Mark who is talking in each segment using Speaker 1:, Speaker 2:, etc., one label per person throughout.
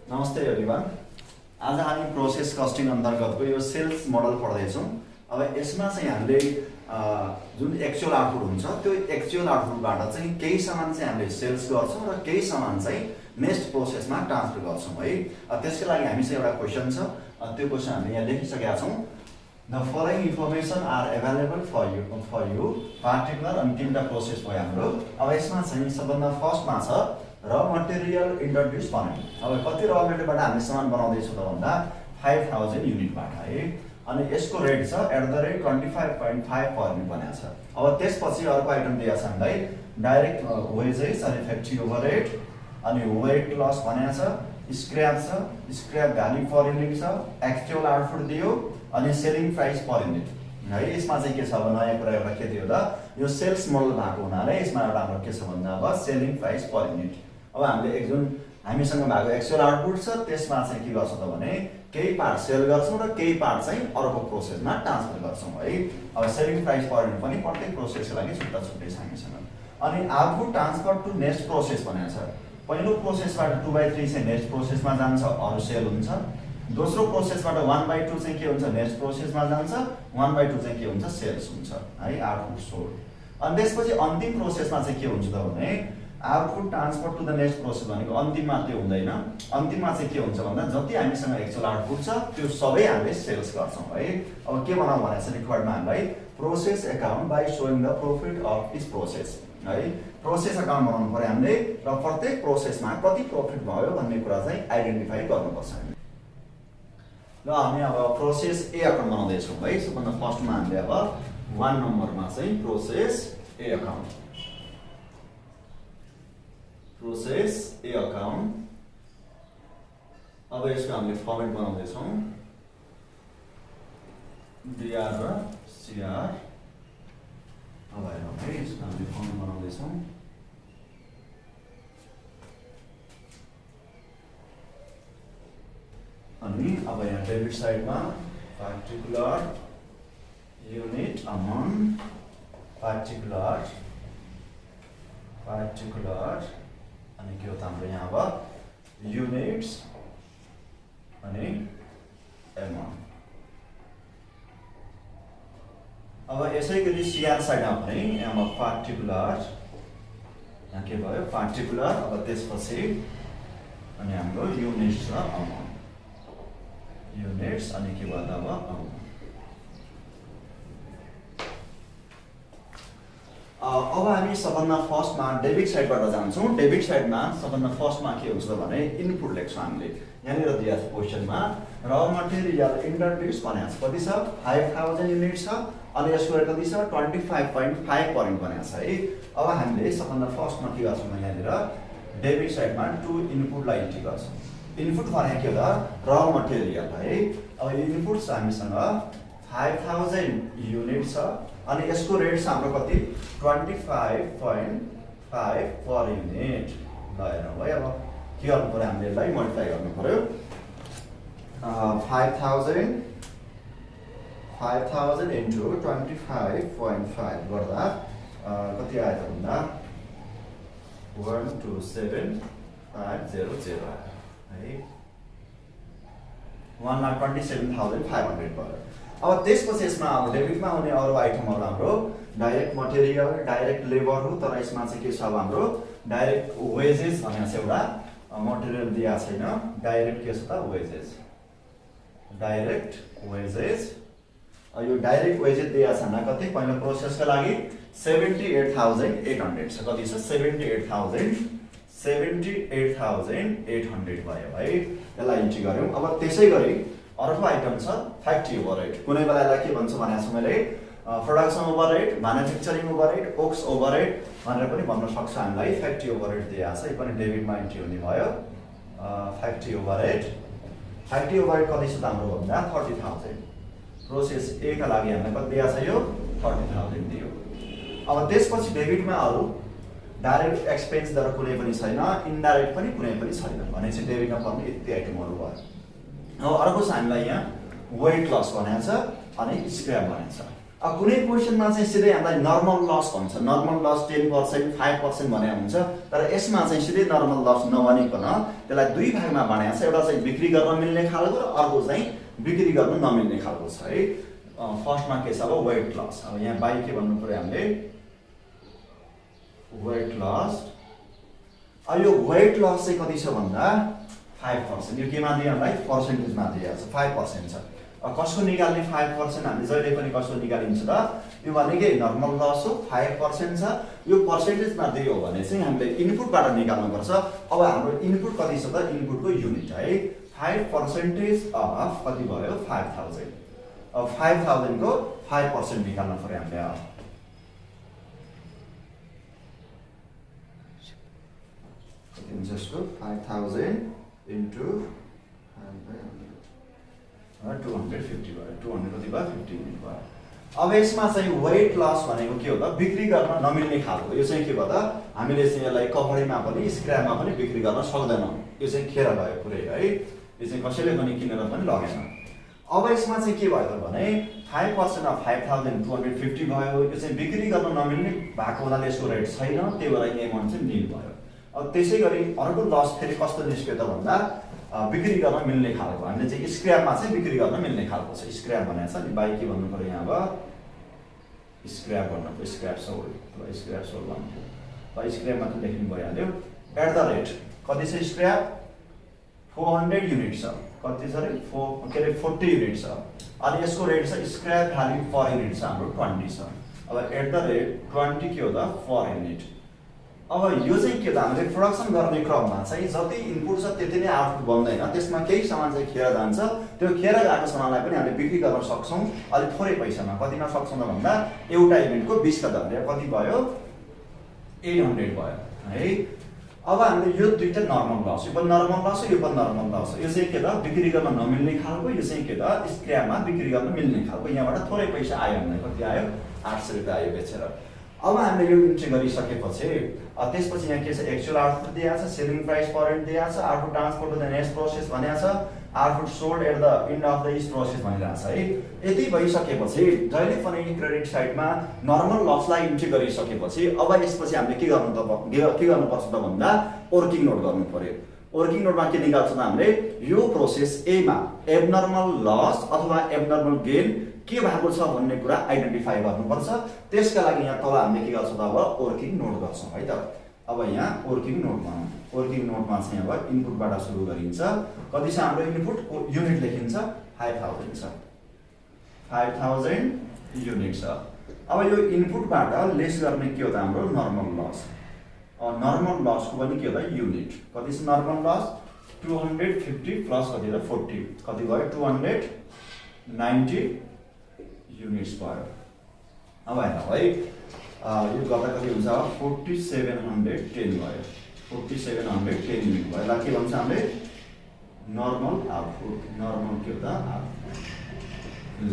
Speaker 1: नमस्ते एभ्रिवान। आज हामी प्रोसेस कस्टिङ अन्तर्गतको यो सेल्स मोडल पढ्दैछौँ। अब यसमा चाहिँ हामीले जुन एक्चुअल आउटपुट हुन्छ त्यो एक्चुअल आउटपुटबाट चाहिँ केही सामान चाहिँ हामीले सेल्स गर्छौँ र केही सामान चाहिँ नेक्स्ट प्रोसेसमा ट्रान्सफर गर्छौँ है। त्यसको लागि हामीसँग एउटा क्वेसन छ, त्यो क्वेसन हामीले यहाँ लेखिसकेका छौँ। The following information are available for you particular अनि तिनवटा प्रोसेस भयो हाम्रो। अब यसमा चाहिँ सबभन्दा फर्स्टमा छ र मटेरियल इन्ट्रोड्युस बनाउने। अब कति र मटेरियलबाट हामीले सामान बनाउँदैछौँ त भन्दा 5000 युनिटबाट है। अनि यसको रेट छ @25.5 पर युनिट भनेको छ। अब त्यसपछि अर्को आइटम दिएको छ हामीलाई डाइरेक्ट वेजेस अनि फ्याक्ट्री ओभरहेड अनि वेट लस भनेको छ, स्क्रैप छ, स्क्रैप भ्याल्यु पर युनिट छ, एक्चुअल आउटपुट दियो अनि सेलिङ प्राइस पर युनिट है। यसमा चाहिँ के छ अब नयाँ कुरा एउटा के दियो त यो सेल्स मोडल भएको हुनाले यसमा एउटा हाम्रो के छ भन्दा अब सेलिङ प्राइस पर युनिट। अब हामीले जुन हामीसँग भएको एक्चुअल आउटपुट छ त्यसमा चाहिँ के गर्छौँ त भने केही पार्ट सेल गर्छौँ र केही पार्ट चाहिँ अर्को प्रोसेसमा ट्रान्सफर गर्छौँ है। अब सेलिङ प्राइस पर युनिट पनि प्रत्येक प्रोसेसको लागि छुट्टा छुट्टै छ हामीसँग। अनि output transfer to next process भनेको छ। पहिलो प्रोसेसबाट 2/3 चाहिँ नेक्स्ट प्रोसेसमा जान्छ, अरू सेल हुन्छ। दोस्रो प्रोसेसबाट 1/2 चाहिँ के हुन्छ नेक्स्ट प्रोसेसमा जान्छ, 1/2 चाहिँ के हुन्छ सेल्स हुन्छ है, आउटपुट सोल्ड। अनि त्यसपछि अन्तिम प्रोसेसमा चाहिँ के हुन्छ त भने output transfer to the next process भनेको अन्तिममा त्यो हुँदैन। अन्तिममा चाहिँ के हुन्छ भन्दा जति हामीसँग एक्चुअल आउटपुट छ त्यो सबै हामीले सेल्स गर्छौँ है। अब के बनाऊ भनेको छ रिक्वायर्डमा हामीलाई process account by showing the profit of each process है। प्रोसेस एकाउन्ट बनाउनु पर्यो हामीले र प्रत्येक प्रोसेसमा कति प्रॉफिट भयो भन्ने कुरा चाहिँ आइडेन्टिफाई गर्नुपर्छ। ल हामी अब प्रोसेस ए अकाउन्ट बनाउँदैछौँ है। सबभन्दा फर्स्टमा हामीले अब 1 नम्बरमा चाहिँ प्रोसेस ए अकाउन्ट अब यसको हामीले फर्मेट बनाउँदैछौँ BR र CR। अब हेरौँ है यसको हामीले फर्मेट बनाउँदैछौँ। अनि अब यहाँ डेबिट साइडमा पार्टिकुलर युनिट अमाउन्ट पार्टिकुलर अनि के हो त हाम्रो यहाँ अब युनिट्स अनि एमाउन्ट। अब यसै गरी CR साइडमा पनि यहाँ पार्टिकुलर यहाँ के भयो पार्टिकुलर। अब त्यसपछि अनि हाम्रो युनिट्स र अमाउन्ट युनिट्स अनि के भयो त अब अमाउन्ट। अब हामी सबभन्दा फर्स्टमा डेबिट साइडबाट जान्छौँ। डेबिट साइडमा सबभन्दा फर्स्टमा के हुन्छ त भने इनपुट लेख्छौँ हामीले। यहाँनिर दिएको छ क्वेसनमा र मटेरियल इन्ट्रोड्युस भनेको छ कति छ 5000 युनिट छ अनि यसको रेट कति छ 25.5 पर युनिट भनेको छ है। अब हामीले सबभन्दा फर्स्टमा के गर्छौँ यहाँनिर डेबिट साइडमा टु इनपुटलाई इन्ट्री गर्छौँ। इनपुट भनेको के हो त र मटेरियल है। अब इनपुट छ हामीसँग 5000 युनिट छ अनि यसको रेट छ हाम्रो कति 25.5 पर युनिट। ल हेरौँ है। अब के गर्नु पर्यो हामीले यसलाई मल्टिप्लाई गर्नु पर्यो 5000 इन्टु 25.5 गर्दा कति आयो त भन्दा 127,500 आयो है। 1,27,500 भयो। अब त्यसपछि यसमा अब डेबिटमा आउने अरू आइटमहरू हाम्रो डाइरेक्ट मटेरियल डाइरेक्ट लेबर हो, तर यसमा चाहिँ के छ अब हाम्रो डाइरेक्ट वेजेस भनेको छ एउटा मटेरियल दिएको छैन। डाइरेक्ट के छ त वेजेस डाइरेक्ट वेजेस। यो डाइरेक्ट वेजेस दिएको छ भने कति पहिलो प्रोसेसको लागि 78,800 छ। कति छ 78,800 भयो है। यसलाई इन्ट्री गऱ्यौँ। अब त्यसै गरी अर्को आइटम छ फ्याक्ट्री ओभरहेड। कुनै बेला यसलाई के भन्छ भनेको छु मैले production overhead manufacturing overhead works overhead भनेर पनि भन्न सक्छ हामीलाई। फ्याक्ट्री ओभरहेड दिएको छ, यो पनि डेबिटमा इन्ट्री हुने भयो। फ्याक्ट्री ओभरहेड कति छ त हाम्रो भन्दा 30,000। प्रोसेस ए का लागि हामीलाई कति दिएको छ यो 30,000 दियो। अब त्यसपछि डेबिटमा अरू डाइरेक्ट एक्सपेन्स दर कुनै पनि छैन, इन्डाइरेक्ट पनि कुनै पनि छैन भनेपछि डेबिटमा पर्ने यति आइटमहरू भयो। अब अर्को छ हामीलाई यहाँ वेट लस भनेको छ अनि स्क्रैप भनेको छ। कुनै क्वेसनमा चाहिँ सिधै हामीलाई नर्मल लस भन्छ, नर्मल लस 10% 5% भने हुन्छ, तर यसमा चाहिँ सिधै नर्मल लस नभनिकन त्यसलाई दुई भागमा बनाएको छ। एउटा चाहिँ बिक्री गर्न मिल्ने खालको र अर्को चाहिँ बिक्री गर्न नमिल्ने खालको छ है। फर्स्टमा के छ अब वेट लस। अब यहाँ बाई के भन्नु पर्यो हामीले वेट लस। अब यो वेट लस चाहिँ कति छ भन्दा 5%। यो केमा दियो हामीलाई पर्सेन्टेजमा दिएको छ 5% छ। कसको निकाल्ने 5% हामीले जहिले पनि कसको निकालिन्छ त यो भनेकै नर्मल लस हो 5% छ। यो पर्सेन्टेजमा दियो भने चाहिँ हामीले इनपुटबाट निकाल्नु पर्छ। अब हाम्रो इनपुट कति छ त इनपुटको युनिट है 5% अफ कति भयो 5000। अब 5000 को 5% निकाल्नु पर्यो हामीले। कति हुन्छ यसको 5000 into 250 भयो। 200 कति भयो 50 युनिट भयो। अब यसमा चाहिँ वेट लस भनेको के हो त बिक्री गर्न नमिल्ने खालको। यो चाहिँ के भयो त हामीले चाहिँ यसलाई कभरीमा पनि स्क्रैपमा पनि बिक्री गर्न सक्दैनौँ। यो चाहिँ खेर भयो पुरै है। यो चाहिँ कसैले पनि किनेर पनि लगेन। अब यसमा चाहिँ के भयो त भने 5% अफ 5250 भयो। यो चाहिँ बिक्री गर्न नमिल्ने भएको हुनाले यसको रेट छैन, त्यही भएर यो एमाउन्ट चाहिँ निल भयो। अब त्यसै गरी अर्को लस फेरि कस्तो निस्क्यो त भन्दा बिक्री गर्न मिल्ने खालको। हामीले चाहिँ स्क्रैपमा चाहिँ बिक्री गर्न मिल्ने खालको छ। स्क्रैप भनेको छ नि बाई के भन्नु पर्यो यहाँ अब स्क्रैप भन्नु पर्यो। स्क्रैप सोल्ड स्क्रैप सोल्ड भन्नु पर्यो। स्क्रैपमा त लेख्नु भइहाल्यो। एट द रेट कति छ स्क्रैप 400 युनिट छ। कति छ रे 40 युनिट छ। अनि यसको रेट छ स्क्रैप भ्याल्यु पर युनिट छ हाम्रो 20 छ। अब एट द रेट 20 के हो त पर युनिट। अब यो चाहिँ के त हामीले प्रोडक्सन गर्ने क्रममा चाहिँ जति इनपुट छ त्यति नै आउटपुट बन्दैन। त्यसमा केही सामान चाहिँ खेर जान्छ। त्यो खेर गएको सामानलाई पनि हामीले बिक्री गर्न सक्छौँ अलिक थोरै पैसामा। कतिमा सक्छौँ त भन्दा एउटा युनिटको 20 का दरले कति भयो 800 भयो है। अब हामीले यो दुईटा नर्मल लस, यो पनि नर्मल लस हो यो पनि नर्मल लस हो। यो चाहिँ के त बिक्री गर्न नमिल्ने खालको, यो चाहिँ के त स्क्रैपमा बिक्री गर्न मिल्ने खालको। यहाँबाट थोरै पैसा आयो भने कति आयो 800 रुपियाँ आयो बेचेर। अब हामीले यो इन्ट्री गरिसकेपछि त्यसपछि यहाँ के छ एक्चुअल आउटपुट दिएको छ, सेलिङ प्राइस पर युनिट दिएको छ, output transport to the next process भनेको छ, output sold at the end of the each process भनिरहेको छ है। यति भइसकेपछि जहिले पनि क्रेडिट साइडमा नर्मल लसलाई इन्ट्री गरिसकेपछि अब यसपछि हामीले के गर्नुपर्छ त भन्दा वर्किङ नोट गर्नु पर्यो। वर्किङ नोटमा के निकाल्छ त हामीले यो प्रोसेस एमा एबनर्मल लस अथवा एबनर्मल गेन के भएको छ भन्ने कुरा आइडेन्टिफाई गर्नुपर्छ। त्यसका लागि यहाँ तल हामीले के गर्छौँ त अब वर्किङ नोट गर्छौँ है त। अब यहाँ वर्किङ नोटमा चाहिँ अब इनपुटबाट सुरु गरिन्छ। कति छ हाम्रो इनपुट युनिट लेखिन्छ 5000 छ। 5000 युनिट छ। अब यो इनपुटबाट लेस गर्ने के हो त हाम्रो नर्मल लस। नर्मल लसको पनि के हो त युनिट कति छ नर्मल लस 250 प्लस कति त 40 कति भयो 290 युनिट्स भयो। अब हेर्नु है यो गर्दा कति हुन्छ 4710 भयो। 4710 युनिट भयो। ल के भन्छ हामीले नर्मल आउटपुट। नर्मल के हो त आउटपुट। ल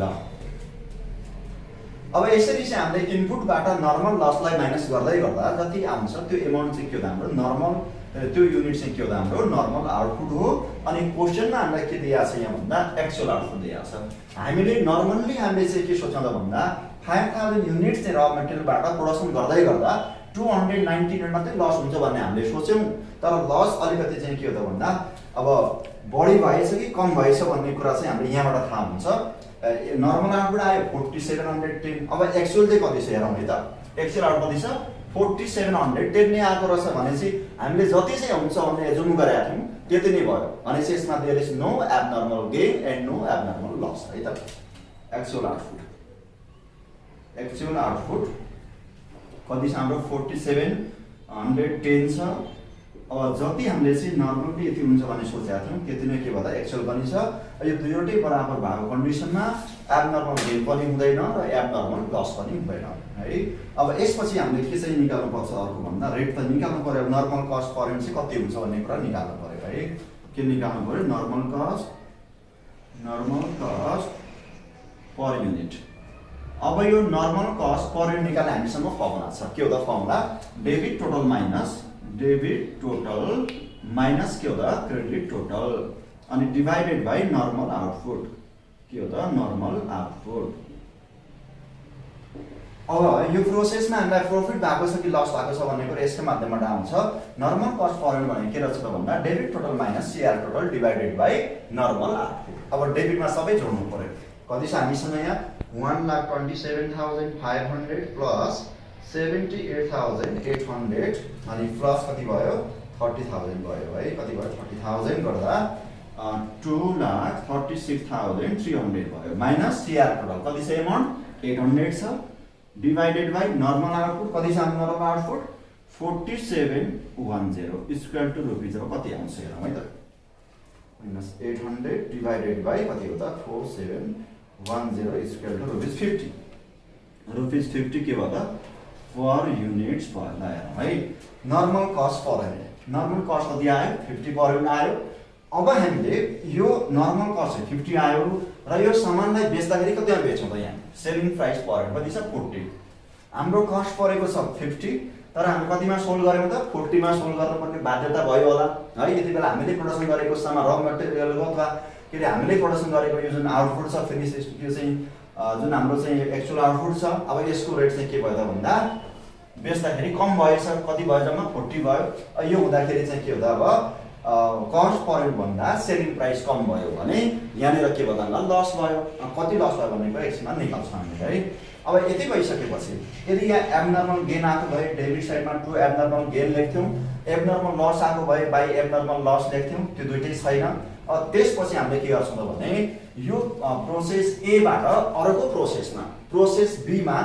Speaker 1: अब यसरी चाहिँ हामीले इनपुटबाट नर्मल लसलाई माइनस गर्दै गर्दा जति आउँछ त्यो एमाउन्ट चाहिँ के हो त हाम्रो नर्मल त्यो युनिट चाहिँ के हो त हाम्रो नर्मल आउटपुट हो। अनि क्वेसनमा हामीलाई के दिएको छ यहाँ भन्दा एक्चुअल आउटपुट दिएको छ। हामीले नर्मल्ली हामीले चाहिँ के सोच्छौँ त भन्दा 5000 युनिट चाहिँ र मेटेरियलबाट प्रोडक्सन गर्दै गर्दा 290 युनिट मात्रै लस हुन्छ भन्ने हामीले सोच्यौँ। तर लस अलिकति चाहिँ के हो त भन्दा अब बढी भएछ कि कम भएछ भन्ने कुरा चाहिँ हामीले यहाँबाट थाहा हुन्छ। नर्मल आउटपुट आयो 4710। अब एक्चुअल चाहिँ कति छ हेरौँ है त। एक्चुअल आउटपुट कति छ 4710 नै आएको रहेछ भनेपछि हामीले जति चाहिँ हुन्छ भन्ने एजुम गरेका थियौँ त्यति नै भयो भनेपछि यसमा there is no abnormal gain and no abnormal loss है त। एक्चुअल आउटपुट कति छ हाम्रो 4710 छ। अब जति हामीले चाहिँ नर्मल्ली यति हुन्छ भन्ने सोचेका थियौँ त्यति नै के भन्दा एक्चुअल पनि छ। यो दुईवटै बराबर भएको कन्डिसनमा एबनर्मल गेन पनि हुँदैन र एबनर्मल लस पनि हुँदैन है। अब यसपछि हामीले के चाहिँ निकाल्नु पर्छ अर्को भन्दा रेट त निकाल्नु पर्यो। नर्मल कस्ट पर युनिट चाहिँ कति हुन्छ भन्ने कुरा निकाल्नु पर्यो है। के निकाल्नु पर्यो नर्मल कस्ट पर युनिट। अब यो नर्मल कस्ट पर युनिट निकाल्ने हामीसँग फर्मुला छ। के हो त फर्मुला डेबिट टोटल माइनस के हो त क्रेडिट टोटल अनि डिवाइडेड बाई नर्मल आउटपुट। के हो त नर्मल आउटपुट। अब यो प्रोसेसमा हामीलाई प्रफिट भएको छ कि लस भएको छ भन्ने कुरा यसकै माध्यमबाट आउँछ। नर्मल कस्ट पर युनिट भनेको के रहेछ त भन्दा debit total minus CR total divided by normal output. अब डेबिटमा सबै जोड्नु पर्यो। कति छ हामीसँग यहाँ 1,27,500 प्लस 78,800 अनि प्लस कति भयो 30,000 भयो है। कति भयो 30,000 गर्दा 2,36,300 भयो माइनस सीआर टोटल कति छ एमाउन्ट 800 छ डिवाइडेड बाई नर्मल आउटपुट कति छ हाम्रो normal output 4710 equal to rupees. अब कति आउँछ हेरौँ है त माइनस 800 डिवाइडेड बाई कति हो त 4710 इक्वल टु रुपीज 50। रुपीज 50 के भयो त पर युनिट्स भयो ल हेरौँ है। Normal cost per unit normal cost कति आयो 50 पर युनिट आयो। अब हामीले यो नर्मल कस्ट 50 आयो र यो सामानलाई बेच्दाखेरि कतिमा बेच्छौँ त यहाँ सेलिङ प्राइस पर युनिट कति छ 40। हाम्रो कस्ट परेको छ 50 तर हामी कतिमा सोल्ड गर्यौँ त 40 मा सोल्ड गर्नुपर्ने बाध्यता भयो होला है। यति बेला हामीले प्रोडक्सन गरेको सामान र मटेरियल अथवा के अरे हामीले प्रोडक्सन गरेको यो जुन आउटपुट छ फिनिश त्यो चाहिँ जुन हाम्रो चाहिँ एक्चुअल आउटपुट छ अब यसको रेट चाहिँ के भयो त भन्दा बेच्दाखेरि कम भएछ कति भयो जम्मा 40 भयो। यो हुँदाखेरि चाहिँ के हो त अब कस्ट पर युनिट भन्दा सेलिङ प्राइस कम भयो भने यहाँनिर के भयो त लस भयो। कति लस भयो भन्ने कुरा एकछिनमा निकाल्छौँ हामीले है। अब यति भइसकेपछि यदि यहाँ एबनर्मल गेन आएको भए डेबिट साइडमा 2 एबनर्मल गेन लेख्थ्यौँ एबनर्मल लस आएको भए बाई एबनर्मल लस लेख्थ्यौँ त्यो दुइटै छैन। त्यसपछि हामीले के गर्छौँ त भने यो प्रोसेस एबाट अर्को प्रोसेसमा प्रोसेस बीमा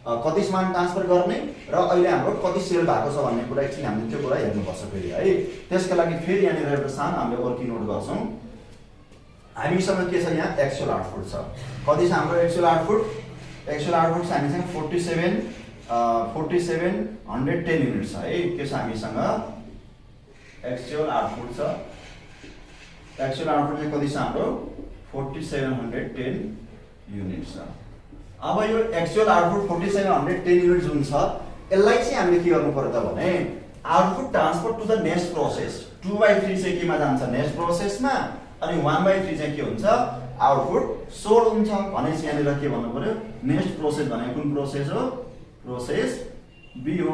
Speaker 1: कति सामान ट्रान्सफर गर्ने र अहिले हाम्रो कति सेल भएको छ भन्ने कुरा एकछिन हामीले त्यो कुरा हेर्नुपर्छ फेरि है। त्यसका लागि फेरि यहाँनिर एउटा सानो हामीले वर्किङ नोट गर्छौँ। हामीसँग के छ यहाँ एक्चुअल आउटपुट छ कति छ हाम्रो एक्चुअल आउटपुट छ हामीसँग 4710 युनिट छ है। के छ हामीसँग एक्चुअल आउटपुट छ एक्चुअल आउटपुट चाहिँ कति छ हाम्रो 4710 युनिट छ। अब यो एक्चुअल आउटपुट 4710 युनिट जुन छ यसलाई चाहिँ हामीले के गर्नु पर्यो त भने output transfer to the next process 2/3 चाहिँ केमा जान्छ नेक्स्ट प्रोसेसमा अनि 1/3 चाहिँ के हुन्छ आउटपुट सोल्ड हुन्छ भनेपछि यहाँनिर के भन्नु पर्यो नेक्स्ट प्रोसेस भनेको कुन प्रोसेस हो प्रोसेस बी हो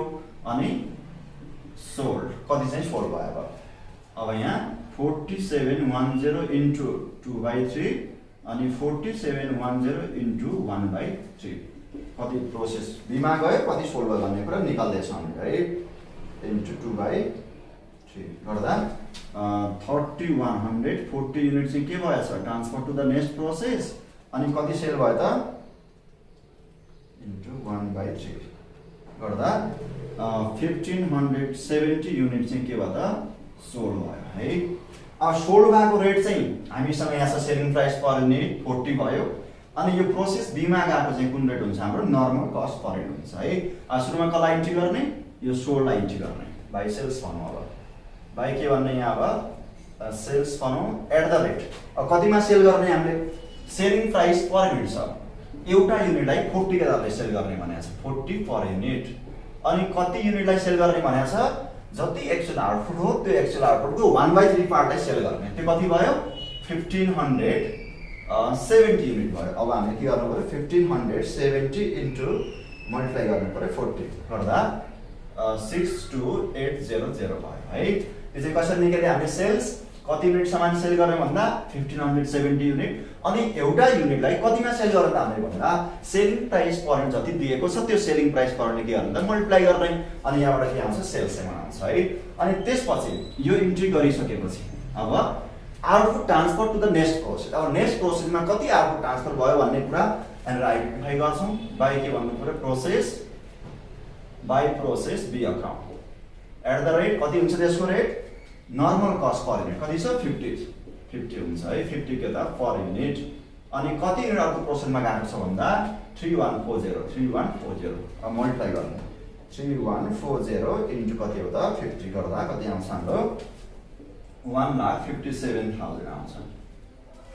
Speaker 1: अनि सोल्ड कति चाहिँ सोल्ड भयो। अब यहाँ 4710 इन्टु 2/3 अनि 4710 इन्टु 1/3 कति प्रोसेस बीमा गयो कति सोल्ड भयो भन्ने कुरा निकाल्दैछौँ हामीले है। इन्टु 2/3 गर्दा 3140 युनिट चाहिँ के भएछ transfer to the next process अनि कति सेल भयो त इन्टु 1/3 गर्दा 1570 युनिट चाहिँ के भयो त सोल्ड भयो है। अब सोल्ड भएको रेट चाहिँ हामीसँग यहाँ छ सेलिङ प्राइस पर युनिट 40 भयो अनि यो प्रोसेस बीमा गएको चाहिँ कुन रेट हुन्छ हाम्रो नर्मल कस्ट पर युनिट हुन्छ है। सुरुमा कसलाई इन्ट्री गर्ने यो सोल्डलाई इन्ट्री गर्ने बाई सेल्स भनौँ अब बाई के भन्ने यहाँ अब सेल्स भनौँ एट द रेट कतिमा सेल गर्ने हामीले सेलिङ प्राइस पर युनिट छ एउटा युनिटलाई 40 का दरले सेल गर्ने भनेको छ 40 पर युनिट अनि कति युनिटलाई सेल गर्ने भनेको छ जति एक्चुअल आउटपुट हो त्यो एक्चुअल आउटपुटको 1/3 पार्टलाई सेल गर्ने त्यो कति भयो 1570 युनिट भयो। अब हामीले के गर्नु पर्यो 1570 इन्टु मल्टिप्लाई गर्नु पर्यो 40 गर्दा 62800 भयो है। त्यो चाहिँ कसरी निकाले हामीले सेल्स कति युनिट सामान सेल गर्ने भन्दा 1570 युनिट अनि एउटा युनिटलाई कतिमा सेल गर्ने त हामीले भन्दा सेलिङ प्राइस पर युनिट जति दिएको छ त्यो सेलिङ प्राइस पर युनिट के गर्ने त मल्टिप्लाई गर्ने अनि यहाँबाट के आउँछ सेल्स एमाउन्ट आउँछ है। अनि त्यसपछि यो इन्ट्री गरिसकेपछि अब output transfer to the next process अब नेक्स्ट प्रोसेसमा कति आउटपुट ट्रान्सफर भयो भन्ने कुरा यहाँनिर आइडेन्टिफाई गर्छौँ बाई के भन्नु पर्यो process by process B account at the rate कति हुन्छ त्यसको rate normal cost per unit कति छ 50 हुन्छ है 50 के त पर युनिट अनि कति युनिट अर्को प्रोसेसमा गएको छ भन्दा 3140 अब मल्टिप्लाई गर्ने 3140 इन्टु कति हो त 50 गर्दा कति आउँछ हाम्रो 1,57,000 आउँछ।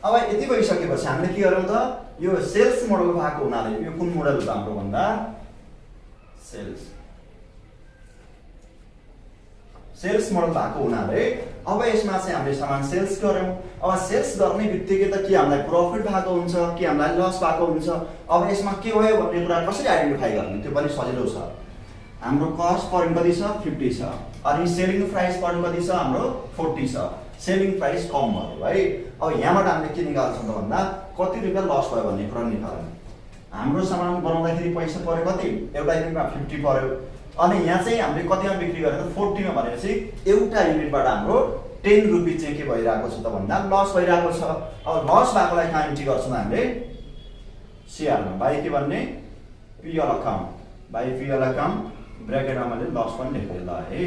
Speaker 1: अब यति भइसकेपछि हामीले के गरौँ त यो सेल्स मोडल भएको हुनाले यो कुन मोडल हो त हाम्रो भन्दा सेल्स मोडल भएको हुनाले अब यसमा चाहिँ हामीले सामान सेल्स गर्यौं। अब सेल्स गर्ने बित्तिकै त के हामीलाई प्रफिट भएको हुन्छ कि हामीलाई लस भएको हुन्छ। अब यसमा के भयो भन्ने कुरा कसरी आइडेन्टिफाई गर्ने त्यो पनि सजिलो छ। हाम्रो कस्ट पर युनिट कति छ 50 छ अनि सेलिङ प्राइस पर युनिट कति छ हाम्रो 40 छ। सेलिङ प्राइस कम भयो है। अब यहाँबाट हामीले के निकाल्छौं त भन्दा कति रुपैयाँ लस भयो भन्ने कुरा निकाल्नु। हाम्रो सामान बनाउँदाखेरि पैसा पर्यो कति एउटा युनिटमा 50 पर्यो अनि यहाँ चाहिँ हामीले कतिमा बिक्री गरेको 40 मा भनेपछि एउटा युनिटबाट हाम्रो 10 रुपैयाँ चाहिँ के भइरहेको छ त भन्दा लस भइरहेको छ। अब लस भएकोलाई कहाँ इन्ट्री गर्छौं हामीले सीआर मा बाइ के भन्ने PL account by PL account ब्र्याकेटमा मैले लस पनि लेख्दै ल है।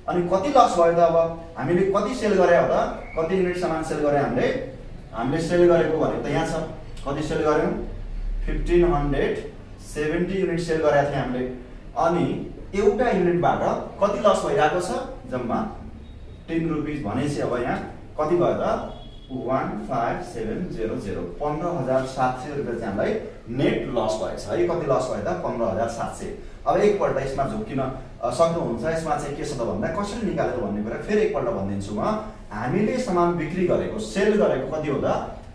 Speaker 1: अनि कति लस भयो त अब हामीले कति सेल गरे हो त कति युनिट सामान सेल गरे हामीले सेल गरेको भने त यहाँ छ कति सेल गर्यौं 1570 युनिट सेल गरेका थियौं हामीले। अनि एउटा युनिटबाट कति लस भइरहेको छ जम्मा 10 रुपैयाँ भनेपछि अब यहाँ कति भयो त 15700 15700 रुपैयाँ चाहिँ हामीलाई नेट लस भएछ है। कति लस भयो त 15700। अब एकपल्ट यसमा झुक्किन सक्नुहुन्छ। यसमा चाहिँ के छ त भन्दा कसरी निकालेर भन्ने कुरा फेरि एकपल्ट भनिदिन्छु म। हामीले सामान बिक्री गरेको सेल गरेको कति हो त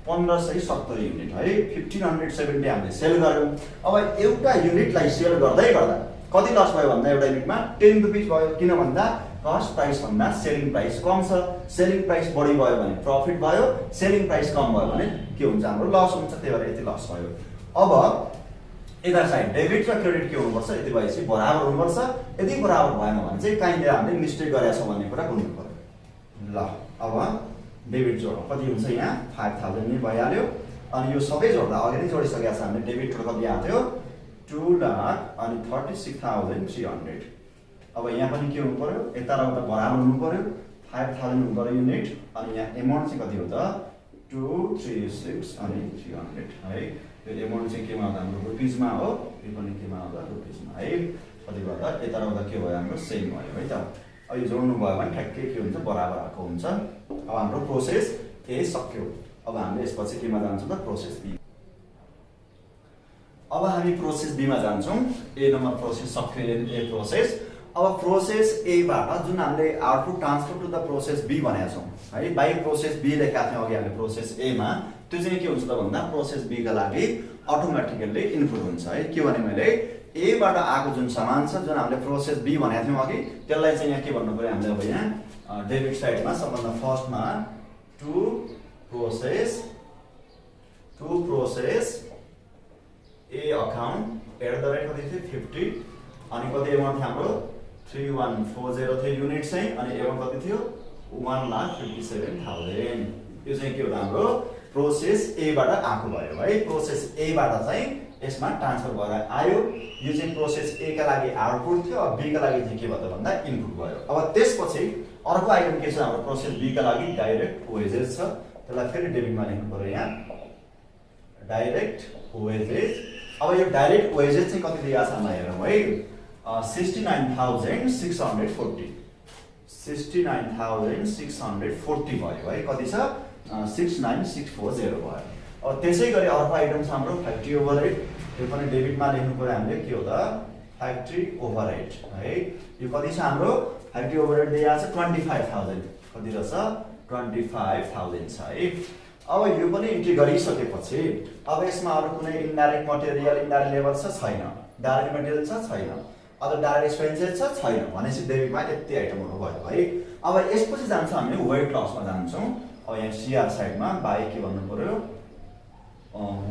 Speaker 1: 1570 युनिट है। 1570 हामीले सेल गर्यौं। अब एउटा युनिटलाई सेल गर्दै गर्दा कति लस भयो भन्दा एउटा युनिटमा 10 रुपैयाँ भयो। किन भन्दा कस्ट प्राइस भन्दा सेलिङ प्राइस कम छ। सेलिङ प्राइस बढी भयो भने प्रफिट भयो, सेलिङ प्राइस कम भयो भने के हुन्छ हाम्रो लस हुन्छ। त्यही भएर यति लस भयो। अब यता साइड डेबिट र क्रेडिट के हुनुपर्छ यति भएपछि बराबर हुनुपर्छ। यदि बराबर भएन भने चाहिँ कहीँनिर हामीले मिस्टेक गरेका छौं भन्ने कुरा बुझ्नु पर्यो। ल अब डेबिट जोड कति हुन्छ यहाँ 5000 नै भइहाल्यो। अनि यो सबै जोड्दा अगाडि जोडिसकेका छ हामीले। डेबिट कति आएको थियो 2,36,300। अब यहाँ पनि के हुनु पर्यो यता र उता बराबर हुनु पर्यो 5000 हुनु पर्यो युनिट। अनि यहाँ एमाउन्ट चाहिँ कति हो त 236 अनि 300 है। यो एमाउन्ट चाहिँ केमा आउँदा हाम्रो रुपीजमा हो यो पनि केमा आउँदा रुपीजमा है। कति भयो त यता र उता के भयो हाम्रो सेम भयो है त। अब यो जोड्नु भयो भने ठ्याक्कै के हुन्छ बराबर आएको हुन्छ। अब हाम्रो प्रोसेस ए सक्यो। अब हामीले यसपछि केमा जान्छौँ त प्रोसेस बी। अब हामी प्रोसेस बी मा जान्छौँ। ए नम्बर प्रोसेस सक्यो ए प्रोसेस। अब प्रोसेस ए बाट जुन हामीले output transfer to the process B भनेका छौँ है। बाइ प्रोसेस बी लेखेका थियौँ अघि हामीले प्रोसेस ए मा। त्यो चाहिँ के हुन्छ त भन्दा प्रोसेस बी का लागि अटोमेटिकली इनपुट हुन्छ है। के भने मैले ए बाट आएको जुन सामान छ जुन हामीले प्रोसेस बी भनेका थियौँ अघि त्यसलाई चाहिँ यहाँ के भन्नु पर्यो हामीले अब यहाँ डेबिट साइडमा सबभन्दा फर्स्टमा टु प्रोसेस ए अकाउन्ट @ कति थियो 50 अनि कति एमाउन्ट थियो हाम्रो 3140 थियो युनिट चाहिँ। अनि एमाउन्ट कति थियो 1,57,000। यो चाहिँ के हो हाम्रो प्रोसेस ए बाट आएको भयो है। प्रोसेस ए बाट चाहिँ यसमा ट्रान्सफर भएर आयो। यो चाहिँ प्रोसेस ए का लागि आउटपुट थियो। अब बी का लागि चाहिँ के भयो त भन्दा इनपुट भयो। अब त्यसपछि अर्को आइटम के छ हाम्रो प्रोसेस बी का लागि डाइरेक्ट वेजेस छ। त्यसलाई फेरि डेबिटमा लेख्नु पर्यो यहाँ डाइरेक्ट वेजेस। अब यो डाइरेक्ट वेजेस चाहिँ कति दिएको छ हामीलाई हेरौँ है 69,640 69,640 भयो है। कति छ 69640 भयो। अब त्यसै गरी अर्को आइटम छ हाम्रो फ्याक्ट्री ओभरहेड। यो पनि डेबिटमा लेख्नु पर्यो हामीले के हो त फ्याक्ट्री ओभरहेड है। यो कति छ हाम्रो फ्याक्ट्री ओभरहेड दिएको छ 25,000 कति रहेछ 25,000 छ है। अब यो पनि इन्ट्री गरिसकेपछि अब यसमा अरु कुनै इन्डाइरेक्ट मटेरियल इन्डाइरेक्ट लेबर छ छैन, डाइरेक्ट मटेरियल छ छैन, अदर डाइरेक्ट एक्सपेन्सेस छ छैन भनेपछि डेबिटमा यति आइटमहरु भयो है। अब यसपछि जान्छ हामी वेट लसमा जान्छौं। अब यहाँ सीआर साइडमा बाइ के भन्नु पर्यो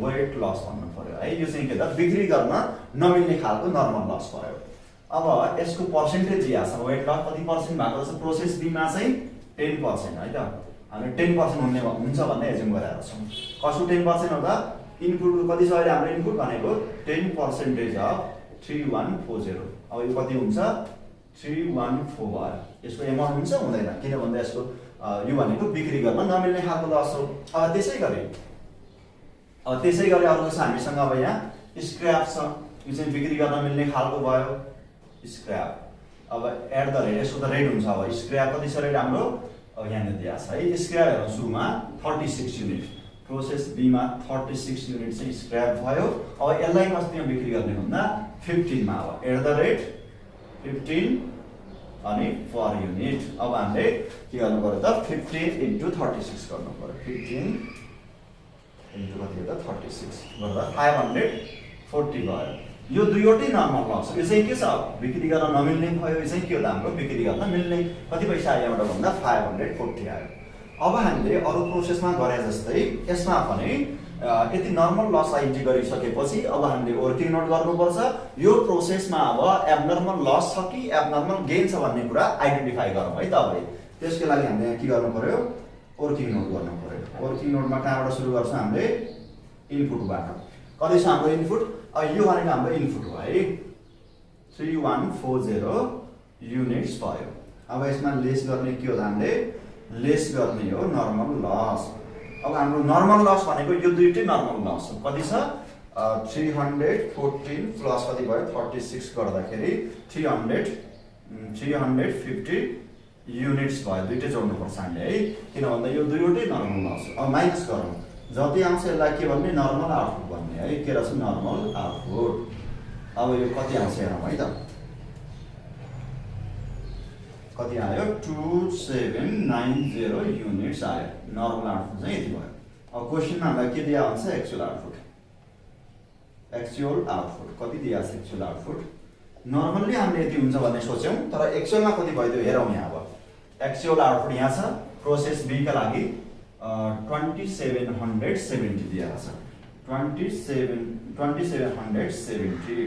Speaker 1: वेट लस भन्नु पर्यो है। यो चाहिँ के त बिक्री गर्न नमिल्ने खालको नर्मल लस भयो। अब यसको पर्सेन्टेज दिएको छ वेट लस कति पर्सेन्ट भएको छ प्रोसेस बी मा चाहिँ 10% है त। हामी 10% हुने हुन्छ भन्ने एज्युम गरेका छौं। कसो 10% हो त इनपुट कति छ अहिले हाम्रो इनपुट भनेको 10% अफ 3140। अब यो कति हुन्छ 314 भयो। यसको एमाउन्ट हुन्छ हुँदैन किन भन्दा यसको यो भनेको बिक्री गर्न नमिल्ने खालको लस हो। अब त्यसै गरी अर्को छ हामीसँग अब यहाँ स्क्रैप छ। यो चाहिँ बिक्री गर्न मिल्ने खालको भयो स्क्रैप। अब एट द रेट यसको त रेट हुन्छ। अब स्क्रैप कति छ रेट हाम्रो यहाँ दिएको छ है। स्क्रैप हेर्नु सुरुमा 36 युनिट प्रोसेस बी मा 36 युनिट चाहिँ स्क्रैप भयो। अब यसलाई कतिमा बिक्री गर्ने भन्दा 15 मा। अब एट द रेट 15 अनि पर युनिट। अब हामीले के गर्नु पर्यो त 15 × 36 गर्नु पर्यो। 15 × कति हो त 36 गर्दा 540 भयो। यो दुईवटै नर्मल लस हो। यो चाहिँ के छ बिक्री गर्न नमिल्ने भयो। यो चाहिँ के हो त हाम्रो बिक्री गर्न मिल्ने। कति पैसा आयो यहाँबाट भन्दा 540 आयो। अब हामीले अरु प्रोसेसमा गरे जस्तै यसमा पनि यति नर्मल लसलाई इन्ट्री गरिसकेपछि अब हामीले वर्किङ नोट गर्नुपर्छ। यो प्रोसेसमा अब एबनर्मल लस छ कि एबनर्मल गेन छ भन्ने कुरा आइडेन्टिफाई गरौँ है त। अब त्यसको लागि हामीले यहाँ के गर्नु पर्यो वर्किङ नोट गर्नु पर्यो। वर्किङ नोटमा कहाँबाट सुरु गर्छौँ हामीले इनपुटबाट। कति छ हाम्रो इनपुट यो भनेको हाम्रो इनपुट हो है 3140 युनिट्स भयो। अब यसमा लेस गर्ने के हो त हामीले लेस गर्ने हो नर्मल लस। अब हाम्रो नर्मल लस भनेको यो दुईटै नर्मल लस हो। कति छ 314 प्लस कति भयो 36 गर्दाखेरि 350 युनिट्स भयो। दुईटै जोड्नु पर्छ हामीले है किन भन्दा यो दुईवटै नर्मल लस हो। अब माइनस गरौँ जति आउँछ यसलाई के भन्ने नर्मल आउटपुट भन्ने है। के रहेछ नर्मल आउटपुट। अब यो कति आउँछ हेरौँ है त कति आयो 2790 युनिट्स आयो। नर्मल आउटपुट चाहिँ यति भयो। अब क्वेशनमा हामीलाई के दिया हुन्छ एक्चुअल आउटपुट। एक्चुअल आउटपुट कति दिया छ एक्चुअल आउटपुट। नर्मल्ली हामीले यति हुन्छ भन्ने सोच्यौं तर एक्चुअलमा कति भइदियो हेरौँ यहाँ। अब एक्चुअल आउटपुट यहाँ छ प्रोसेस बी का लागि 2770 दिया छ 2770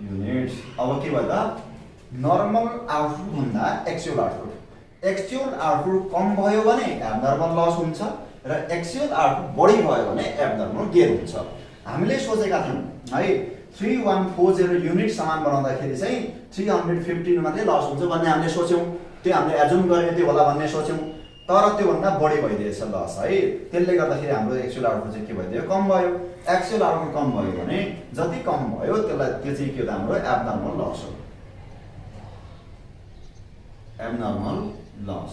Speaker 1: युनिट्स। अब के भयो त नर्मल आउटपुट भन्दा एक्चुअल आउटपुट। एक्चुअल आउटपुट कम भयो भने एबनर्मल लस हुन्छ र एक्चुअल आउटपुट बढी भयो भने एबनर्मल गेन हुन्छ। हामीले सोचेका थियौं है 3140 युनिट सामान बनाउँदाखेरि चाहिँ 315 मात्रै लस हुन्छ भन्ने हामीले सोच्यौं। त्यो हामीले एजुम गरे त्यो होला भन्ने सोच्यौं तर त्यो भन्दा बढी भइदिएछ लस है। त्यसले गर्दाखेरि हाम्रो एक्चुअल आउटपुट चाहिँ के भइदियो कम भयो। एक्चुअल आउटपुट कम भयो भने जति कम भयो त्यसलाई त्यो चाहिँ के हो हाम्रो एबनर्मल लस हो। एबनर्मल लस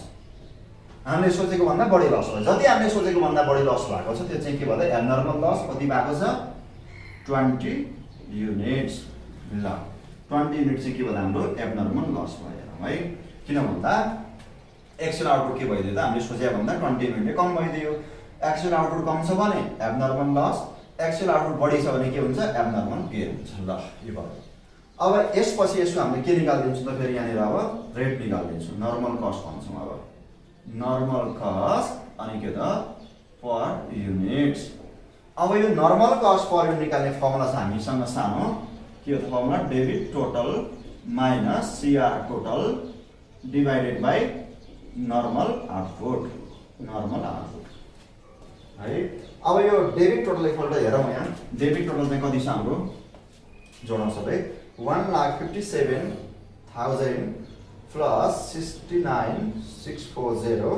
Speaker 1: हामीले सोचेको भन्दा बढी लस भयो। जति हामीले सोचेको भन्दा बढी लस भएको छ त्यो चाहिँ के भन्दा एबनर्मल लस कति भएको छ 20 युनिट्स। ल 20 युनिट चाहिँ के भन्दा हाम्रो एबनर्मल लस भयो है। किन भन्दा एक्चुअल आउटपुट के भइदियो त हामीले सोचे भन्दा 20 युनिट कम भइदियो। एक्चुअल आउटपुट कम छ भने एबनर्मल लस। एक्चुअल आउटपुट बढी छ भने के हुन्छ एबनर्मल गेन हुन्छ। ल यो भयो। अब यसपछि यसको हामीले के निकाल्दिन्छौँ त फेरि यहाँनिर अब रेट निकाल्दिन्छौँ। नर्मल कस्ट भन्छौँ। अब नर्मल कस्ट अनि के त पर युनिट्स। अब यो नर्मल कस्ट पर युनिट निकाल्ने फर्मुला छ हामीसँग सानो के हो त formula debit total minus CR total divided by normal output. Normal output है। अब यो डेबिट टोटल एकपल्ट हेरौँ यहाँ। डेबिट टोटल चाहिँ कति छ हाम्रो जोडौँ सबै 1,57,000 प्लस 69,640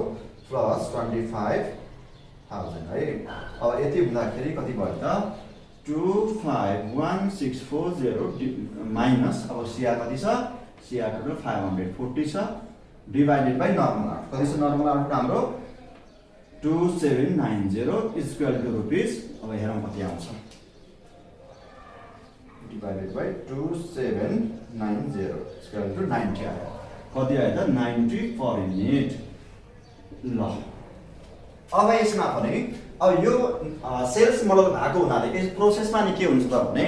Speaker 1: प्लस 25,000 है। अब यति हुँदाखेरि कति भयो त 25,1640 माइनस अब सीआर कति छ सीआर टोटल 540 छ डिवाइडेड बाइ नर्मल आउटपुट कति छ नर्मल आउटपुट हाम्रो 2790 इक्वल टु रुपीस। अब हेरौँ कति आउँछ डिवाइडेड बाइ 2790 इक्वल टु 90 आयो। कति आयो त 90 पर युनिट। ल अब यसमा पनि अब यो सेल्स मोडल भएको हुनाले यस प्रोसेसमा नि के हुन्छ त भने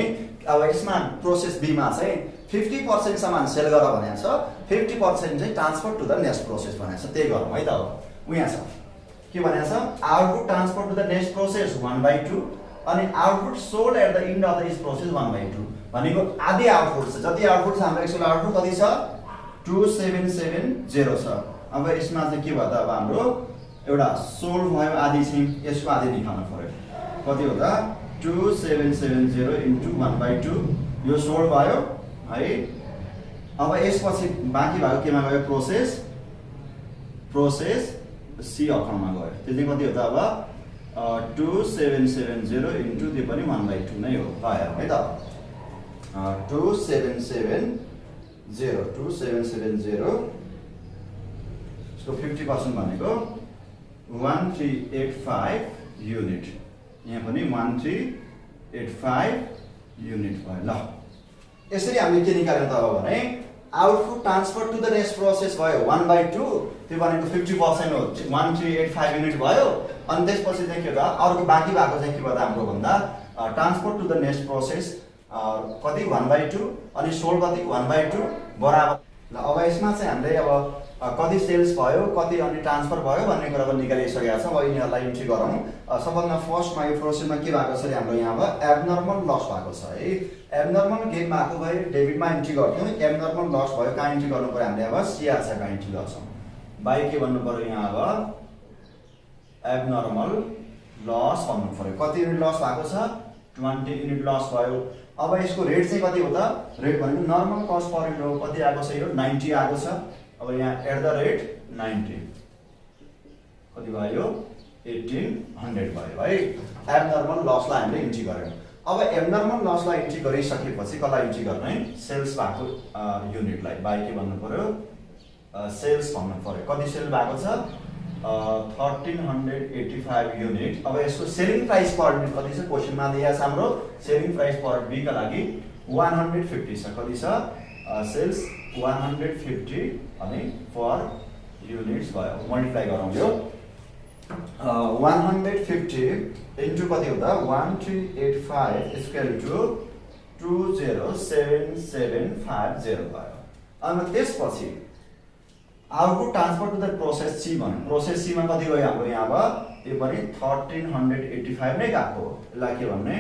Speaker 1: अब यसमा प्रोसेस बी मा चाहिँ 50% सामान सेल गर भनेको छ 50% चाहिँ transfer to the next process भनेको छ। त्यही गरौँ है त। अब यहाँ छ के भनेको छ output transfer to the next process 1/2 अनि output sold at the end of the each process 1/2 भनेको आधी आउटपुट छ। जति आउटपुट छ हाम्रो एक्चुअल आउटपुट कति छ 2770 छ। अब यसमा चाहिँ के भयो त अब हाम्रो एउटा सोल्ड भयो आधी चाहिँ यसको आधी निकाल्नु पर्यो। कति हो त 2770 इन्टु 1/2 यो सोल्ड भयो है। अब यसपछि बाँकी भएको केमा गयो प्रोसेस सी अकाउन्टमा गयो। त्यो चाहिँ कति हो त अब 2770 इन्टु त्यो पनि 1/2 नै हो। ल हेरौँ है त 2770 यसको 50% भनेको 1385 युनिट। यहाँ पनि 1385 युनिट भयो। ल यसरी हामीले के निकाल्यौँ त अब भने output transfer to the next process भयो 1/2, त्यो भनेको 50% हो, 1385 युनिट भयो। अनि त्यसपछि चाहिँ के त अर्को बाँकी भएको चाहिँ के भयो हाम्रो भन्दा transfer to the next process कति 1/2 अनि सोल्ड कति 1/2 बराबर। ल अब यसमा चाहिँ हामीले अब कति सेल्स भयो कति अनि ट्रान्सफर भयो भन्ने कुरा पनि निकालिसकेका छौँ। अब यिनीहरूलाई इन्ट्री गरौँ। सबभन्दा फर्स्टमा यो प्रोसेसमा के भएको छ हाम्रो यहाँ अब एबनर्मल लस भएको छ है। एबनर्मल गेन भएको भए डेबिटमा इन्ट्री गर्थ्यौँ, एबनर्मल लस भयो कहाँ इन्ट्री गर्नु पर्यो हामीले अब सिआरसीमा इन्ट्री गर्छौँ। बाई के भन्नु पर्यो यहाँ अब एबनर्मल लस भन्नु पर्यो। कति युनिट लस भएको छ 20 युनिट लस भयो। अब यसको रेट चाहिँ कति हो त, रेट भनेको नर्मल कस्ट पर युनिट हो। कति आएको छ यो 90 आएको छ। अब यहाँ एट द रेट 90 कति भयो 1800 भयो है। एबनर्मल लसलाई हामीले इन्ट्री गर्यौँ। अब एबनर्मल लसलाई इन्ट्री गरिसकेपछि कसलाई इन्ट्री गर्ने सेल्स भएको युनिटलाई बाई के भन्नु पर्यो सेल्स भन्नु पर्यो। कति सेल भएको छ 1385 युनिट। अब यसको सेलिङ प्राइस पर युनिट कति छ क्वेसनमा दिएको छ हाम्रो। सेलिङ प्राइस पर बी का लागि 150 छ। कति छ सेल्स 150 अनि पर युनिट्स भयो। मल्टिप्लाई गरौँ यो 150 इन्टु कति हुँदा 1385 इक्वल टु 207,750 भयो। अनि त्यसपछि output transfer to the process C भन्नु। प्रोसेस सी मा कति गयो हाम्रो यहाँ अब यो पनि 1385 नै गएको हो। यसलाई के भन्ने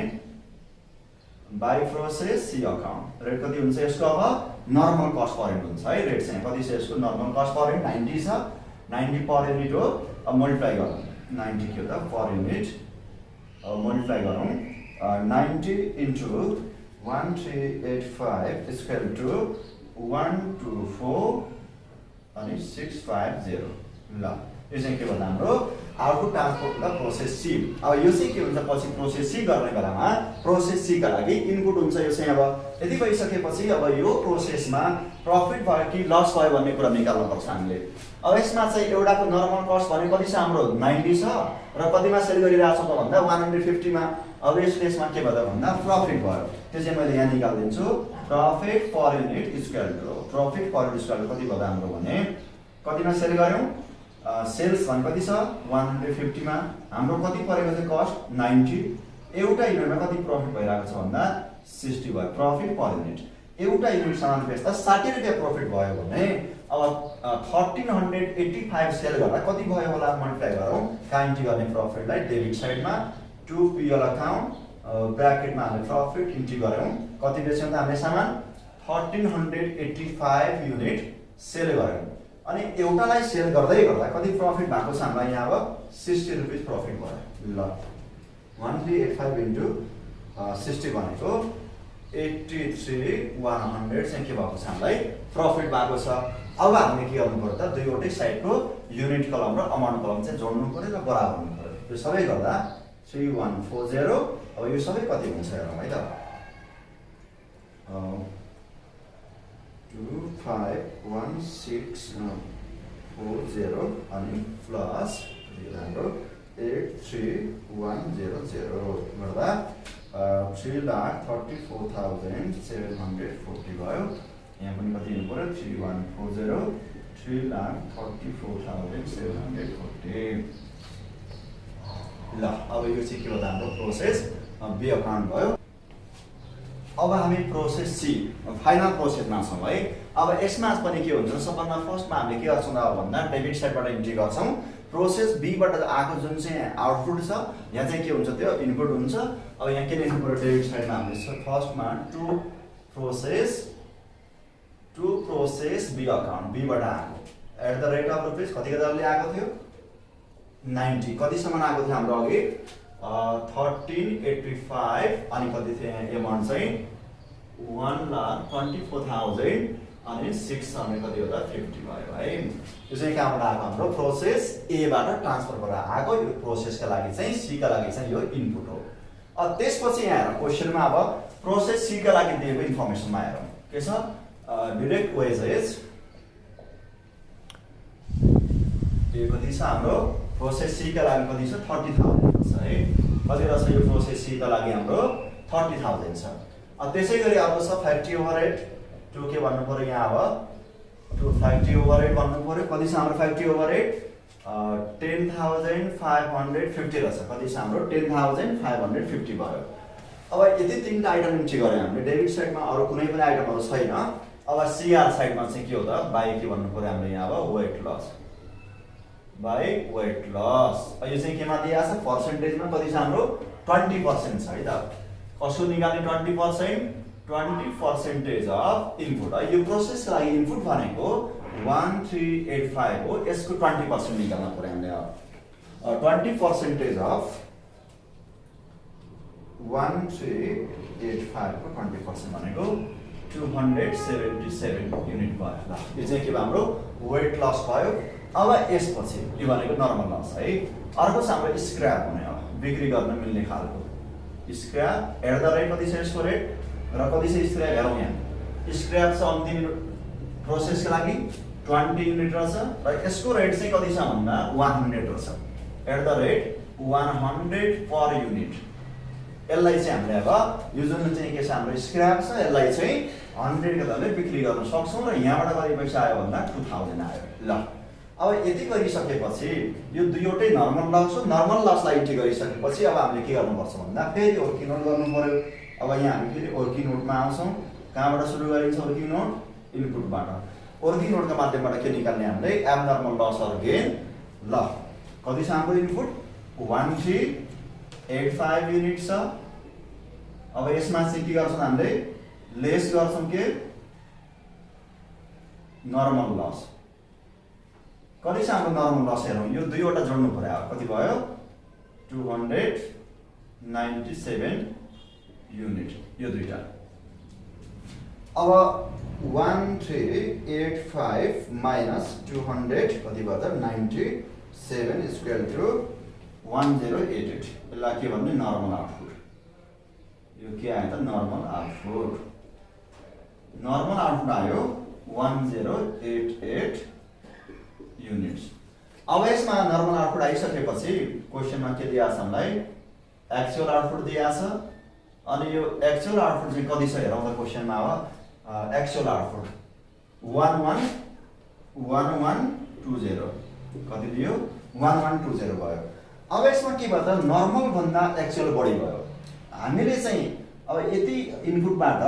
Speaker 1: by process C account. Rate कति हुन्छ यसको अब नर्मल कस्ट पर युनिट हुन्छ है। रेट चाहिँ कति छ यसको नर्मल कस्ट पर युनिट 90 छ। 90 पर युनिट हो। अब मल्टिप्लाई गरौँ 90 के हो त पर युनिट। अब मल्टिप्लाई गरौँ 90 इन्टु 1385 इक्वल टु 124 अनि 650। ल यो चाहिँ के भन्दा हाम्रो output transfer to the process C. अब यो चाहिँ के हुन्छ पछि प्रोसेस सी गर्ने बेलामा प्रोसेस सी का लागि इनपुट हुन्छ। यो चाहिँ अब यति भइसकेपछि अब यो प्रोसेसमा प्रफिट भयो कि लस भयो भन्ने कुरा निकाल्नु पर्छ हामीले। अब यसमा चाहिँ एउटाको नर्मल कस्ट भने कति छ हाम्रो 90 छ र कतिमा सेल गरिरहेको छ भन्दा 150 मा। अब यसमा के भयो भन्दा प्रफिट भयो। त्यो चाहिँ मैले यहाँ निकाल्दिन्छु। Profit per unit equal to profit per unit equal कति भयो हाम्रो भने कतिमा सेल गर्यौँ सेल्स भने कति छ 150 मा। हाम्रो कति परेको चाहिँ कस्ट 90। एउटा युनिटमा कति प्रफिट भइरहेको छ भन्दा 60 भयो। प्रफिट पर युनिट एउटा युनिट सामान बेच्दा 60 रुपैयाँ प्रफिट भयो भने अब 1385 सेल गर्दा कति भयो होला मल्टिप्लाई गरौँ। काइन्ट्री गर्ने प्रफिटलाई डेबिट साइडमा टु पिएल अकाउन्ट ब्र्याकेटमा हामीले प्रफिट इन्ट्री गरौँ। कति बेच्यौँ त हामीले सामान 1385 युनिट सेल गरौँ। अनि एउटालाई सेल गर्दै गर्दा कति प्रफिट भएको छ हामीलाई यहाँ अब 60 रुपैयाँ प्रफिट भयो। ल 1385 इन्टु 60 भनेको 83,100 चाहिँ के भएको छ हामीलाई प्रफिट भएको छ। अब हामीले के गर्नु पर्यो त दुईवटै साइडको युनिट कलम र अमाउन्ट कलम चाहिँ जोड्नु पर्यो र बराबर हुनु पर्यो। यो सबै गर्दा 3140। अब यो सबै कति हुन्छ हेरौँ है त 251640 अनि प्लस हाम्रो 83,100 गर्दा 3,34,740 भयो। यहाँ पनि कति दिनु पर्यो 3140 3,34,740। ल अब यो चाहिँ के हो हाम्रो प्रोसेस बी अकाउन्ट भयो। अब हामी प्रोसेस सी फाइनल प्रोसेसमा छौँ है। अब यसमा पनि के हुन्छ सबभन्दा फर्स्टमा हामीले के गर्छौँ भन्दा डेबिट साइडबाट इन्ट्री गर्छौँ। प्रोसेस बीबाट आएको जुन चाहिँ आउटपुट छ यहाँ चाहिँ के हुन्छ त्यो इनपुट हुन्छ। अब यहाँ के लेख्नु पर्यो डेबिट साइडमा हामीले फर्स्टमा टु प्रोसेस बी अकाउन्ट बीबाट आएको at the rate of rupees कतिको दरले आएको थियो 90। कतिसम्म आएको थियो हाम्रो अघि 1385 अनि कति थियो एमाउन्ट चाहिँ 1,24,000 अनि 600 कति हो त 50 भयो है। यो चाहिँ कहाँबाट आएको हाम्रो प्रोसेस एबाट ट्रान्सफरबाट आएको। यो प्रोसेसका लागि चाहिँ सी का लागि चाहिँ यो इनपुट हो। अब त्यसपछि यहाँ हेरौँ क्वेसनमा अब प्रोसेस सी का लागि दिएको इन्फर्मेसनमा हेरौँ के छ डाइरेक्ट वेजेस यो कति छ हाम्रो प्रोसेस सी का लागि कति छ 30,000 छ है। कति रहेछ यो प्रोसेस सी का लागि हाम्रो 30,000 छ। त्यसै गरी अब छ फ्याक्ट्री ओभरहेड 2 के भन्नु पर्यो यहाँ अब 2 फ्याक्ट्री ओभरहेड भन्नु पर्यो कति छ हाम्रो फ्याक्ट्री ओभरहेड 10,550 रहेछ कति छ हाम्रो 10,550 भयो अब यति तीनटा आइटम इन्ट्री गरे हामीले डेबिट साइडमा अरु कुनै पनि आइटमहरु छैन अब सीआर साइडमा चाहिँ के हो त बाइ के भन्नु पर्यो हामीले यहाँ अब weight loss by weight loss यो चाहिँ केमा दिएको छ पर्सेन्टेजमा कति छ हाम्रो 20% छ है त कसो निकाल्ने 20% अफ इनपुट यो प्रोसेसको लागि इनपुट भनेको 1385 हो यसको 20% निकाल्न पर्यो हामीले 20% अफ 1385 को 20% भनेको 277 युनिट भयो ल यो चाहिँ के हाम्रो वेट लस भयो अब यसपछि यो भनेको नर्मल लस है अर्को छ हाम्रो स्क्रैप भने अब बिक्री गर्न मिल्ने खालको स्क्रैप एट द रेट कति छ यसको रेट र कति छ स्क्रैप हेरौँ यहाँ स्क्रैप छ अन्तिम प्रोसेसको लागि 20 युनिट रहेछ र यसको रेट चाहिँ कति छ भन्दा 100 रहेछ at the rate 100 per unit यसलाई चाहिँ हामीले अब यो जुन चाहिँ के छ हाम्रो स्क्रैप छ यसलाई चाहिँ 100 को दरले बिक्री गर्न सक्छौं र यहाँबाट कति पैसा आयो भन्दा 2000 आयो ल अब यति गरिसकेपछि यो दुईवटै नर्मल लस हो नर्मल लसलाई इन्ट्री गरिसकेपछि अब हामीले के गर्नुपर्छ भन्दा फेरि वर्किङ नोट गर्नु पर्यो अब यहाँ हामी फेरि वर्किङ नोटमा आउँछौं कहाँबाट सुरु गरिन्छ वर्किङ नोट इनपुटबाट वर्किङ नोटको माध्यमबाट के निकाल्ने हामीले एबनर्मल लस अर गेन ल कति छ हाम्रो इनपुट 1385 युनिट छ अब यसमा चाहिँ के गर्छौं हामीले लेस गर्छौं के नर्मल लस कति छ हाम्रो नर्मल लस हेरौँ यो दुईवटा जोड्नु पर्यो कति भयो 297 युनिट यो दुईटा अब 1385 माइनस 200 कति भयो त 97 इक्वल टु 1088 यसलाई के भन्ने नर्मल आउटपुट यो के आयो त नर्मल आउटपुट आयो 1088 युनिट्स अब यसमा नर्मल आउटपुट आइसकेपछि क्वेशनमा के दिएको छ हामीलाई एक्चुअल आउटपुट दिएको छ अनि यो एक्चुअल आउटपुट चाहिँ कति छ हेरौँ त क्वेशनमा अब एक्चुअल आउटपुट 1120 कति दियो 1120 भयो अब यसमा के भयो त नर्मल भन्दा एक्चुअल बढी भयो हामीले चाहिँ अब यति इनपुटबाट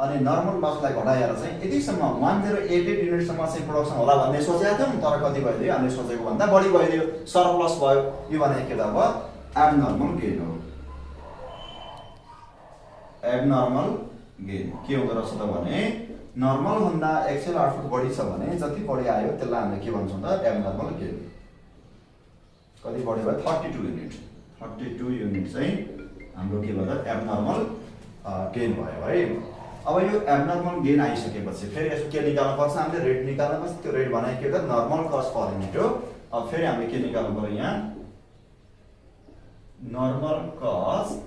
Speaker 1: अनि नर्मल लसलाई घटाएर चाहिँ यतिसम्म 1088 युनिटसम्म चाहिँ प्रोडक्सन होला भन्ने सोचेका थियौं तर कति भइदियो हामीले सोचेको भन्दा बढी भइदियो सरप्लस भयो यो भनेको के त अब एबनर्मल गेन हो एबनर्मल गेन के हुँदो रहेछ त भने नर्मल भन्दा एक्चुअल आउटपुट बढी छ भने जति बढी आयो त्यसलाई हामीले के भन्छौं त एबनर्मल गेन कति बढी भयो 32 युनिट चाहिँ हाम्रो के भयो त एबनर्मल गेन भयो है अब यो एबनर्मल गेन आइसकेपछि फेरि यसको के निकाल्नु पर्छ हामीले रेट निकाल्नु पर्छ त्यो रेट भनेको के त नर्मल कस्ट पर युनिट हो अब फेरि हामीले के निकाल्नु पर्यो यहाँ normal cost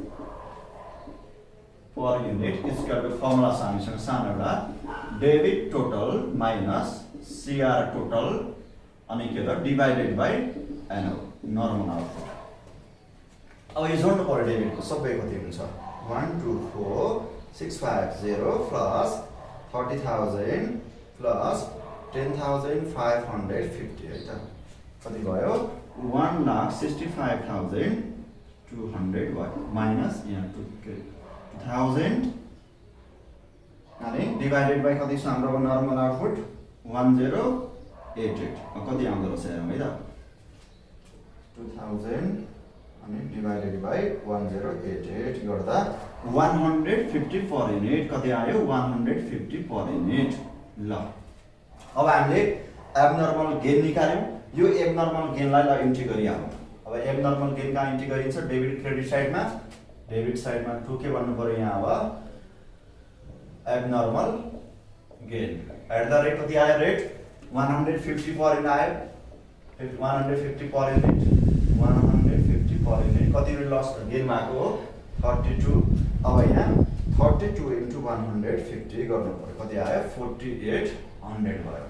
Speaker 1: per unit equal to formula छ हामीसँग सानो एउटा debit total minus CR total अनि के त divided by NO normal output अब यो जोड्नु पर्यो डेबिटको सबै कति हुन्छ 124650 प्लस 30,000 प्लस 10,550 है त कति भयो 1,65,200 भयो माइनस यहाँ 2,000 अनि डिवाइडेड बाइ कति छ हाम्रो नर्मल आउटपुट 1088 कति आउँदो रहेछ हेरौँ है त 2000 अनि डिवाइडेड बाइ 1088 गर्दा 150 पर युनिट कति आयो 150 पर युनिट ल अब हामीले एबनर्मल गेन निकाल्यौं यो एबनर्मल गेनलाई ल इन्ट्री गरिहालौं अब एबनर्मल गेन कहाँ इन्ट्री गरिन्छ डेबिट क्रेडिट साइडमा 2 के भन्नु पर्यो यहाँ अब abnormal gain at the rate कति आयो रेट 150 पर युनिट आयो 150 पर युनिट 150 पर युनिट कति लस गेन भएको हो 32 अब यहाँ 32 into 150 गर्नु पर्यो कति आयो 4800 भयो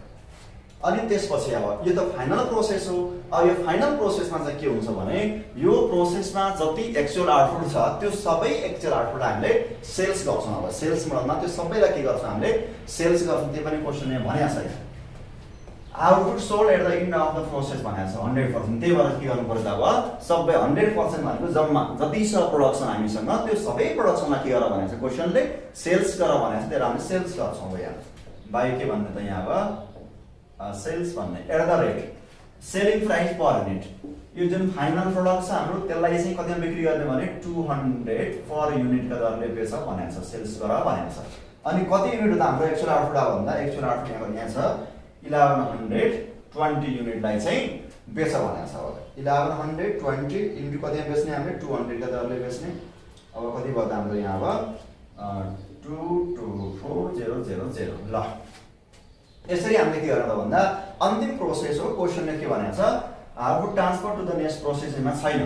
Speaker 1: अनि त्यसपछि अब यो त फाइनल प्रोसेस हो। अब यो फाइनल प्रोसेसमा चाहिँ के हुन्छ भने यो प्रोसेसमा जति एक्चुअल आउटपुट छ त्यो सबै एक्चुअल आउटपुट हामीले सेल्स गर्छौँ। अब सेल्स मोडलमा त्यो सबैलाई के गर्छौँ हामीले सेल्स गर्छौँ। त्यो पनि क्वेसनले भनेको छ output sold at the end of the process भनेको छ 100%। त्यही भएर के गर्नु पर्छ अब सबै 100% भनेको जम्मा जति छ प्रोडक्सन हामीसँग त्यो सबै प्रोडक्सनलाई के गर भनेको छ क्वेसनले सेल्स गर भनेको छ। त्यसलाई हामी सेल्स गर्छौँ। अब यहाँ बाइ के भन्ने त यहाँ अब सेल्स भन्ने at the rate selling price per unit. यो जुन फाइनल प्रोडक्ट छ हाम्रो त्यसलाई चाहिँ कतिमा बिक्री गर्ने भने 200 पर युनिटका दरले बेच भनेको छ, सेल्स गर भनेको छ। अनि कति युनिट त हाम्रो एक्चुअल आउटपुट आयो भन्दा एक्चुअल आउटपुट यहाँ छ 1120 युनिटलाई चाहिँ बेच भनेको छ। अब 1120 इन्टु कतिमा बेच्ने हामीले 200 का दरले बेच्ने। अब कति भयो त हाम्रो यहाँ अब 224000 ल। यसरी हामीले के गर्नु भन्दा अन्तिम प्रोसेस हो। क्वेसनले के भनेको छ output transfer to the next प्रोसेसमा छैन।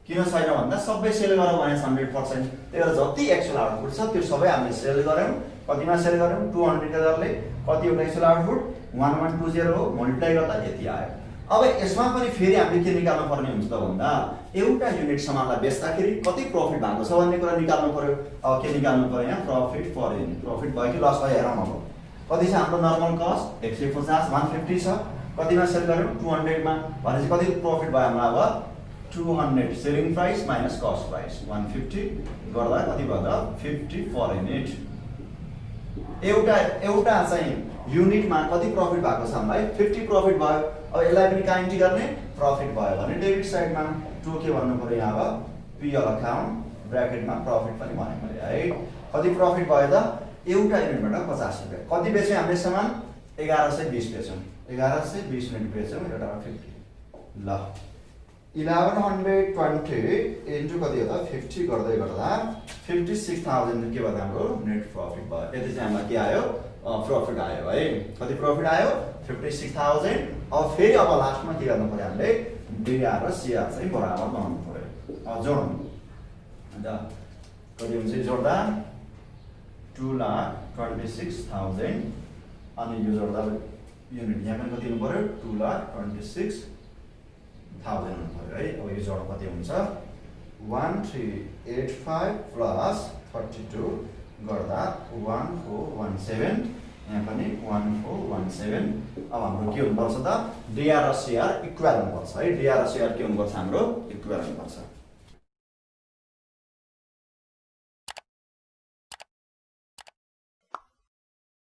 Speaker 1: किन छैन भन्दा सबै सेल गर भनेको छ 100%। त्यही भएर जति एक्चुअल आउटपुट छ त्यो सबै हामीले सेल गर्यौँ। कतिमा सेल गर्यौँ 200 का दरले। कति एउटा एक्चुअल आउटपुट 1120 हो, मल्टिप्लाई गर्दा यति आयो। अब यसमा पनि फेरि हामीले के निकाल्नु पर्ने हुन्छ त भन्दा एउटा युनिट सामानलाई बेच्दाखेरि कति प्रफिट भएको छ भन्ने कुरा निकाल्नु पर्यो। अब के निकाल्नु पर्यो यहाँ प्रफिट पर युनिट। प्रफिट भयो कि लस भयो हेरौँ। अब कति छ हाम्रो नर्मल कस्ट 150 150 छ। कतिमा सेल गर्यौँ 200 मा भनेपछि कति प्रफिट भयो हाम्रो अब 200 selling price minus cost price 150 गर्दा कति भयो त 50 पर युनिट। एउटा चाहिँ युनिटमा कति प्रफिट भएको छ हामीलाई 50 प्रफिट भयो। अब यसलाई पनि कहाँ इन्ट्री गर्ने प्रफिट भयो भने डेबिट साइडमा 2 के भन्नु पर्यो यहाँ अब पीएल अकाउन्ट ब्र्याकेटमा प्रफिट पनि भने मैले है। कति प्रफिट भयो त एउटा युनिटबाट 50 रुपैयाँ। कति बेच्यौँ हामीले सामान 1120 बेच्यौँ। 1120 युनिट बेच्यौँ एउटा 50 ल। 1120 इन्टु कति हो त 50 गर्दै गर्दा 56,000 के भयो हाम्रो नेट प्रफिट भयो। यति चाहिँ हामीलाई के आयो प्रफिट आयो है। कति प्रफिट आयो 56,000। अब फेरि अब लास्टमा के गर्नु पर्यो हामीले डिआर र सिआर चाहिँ बराबर बनाउनु पर्यो। अब जोडौँ अन्त कति हुन्छ जोड्दा 2,26,000 अनि यो जोड्दा युनिट यहाँ पनि कति हुनु पर्यो 2,26,000 हुनु पर्यो है। अब यो जोड कति हुन्छ 1385 प्लस 32 गर्दा 1417 यहाँ पनि 1417। अब हाम्रो के हुनुपर्छ त डिआर र सिआर इक्वल हुनुपर्छ है। डिआर र सिआर के हुनुपर्छ हाम्रो इक्वल हुनुपर्छ।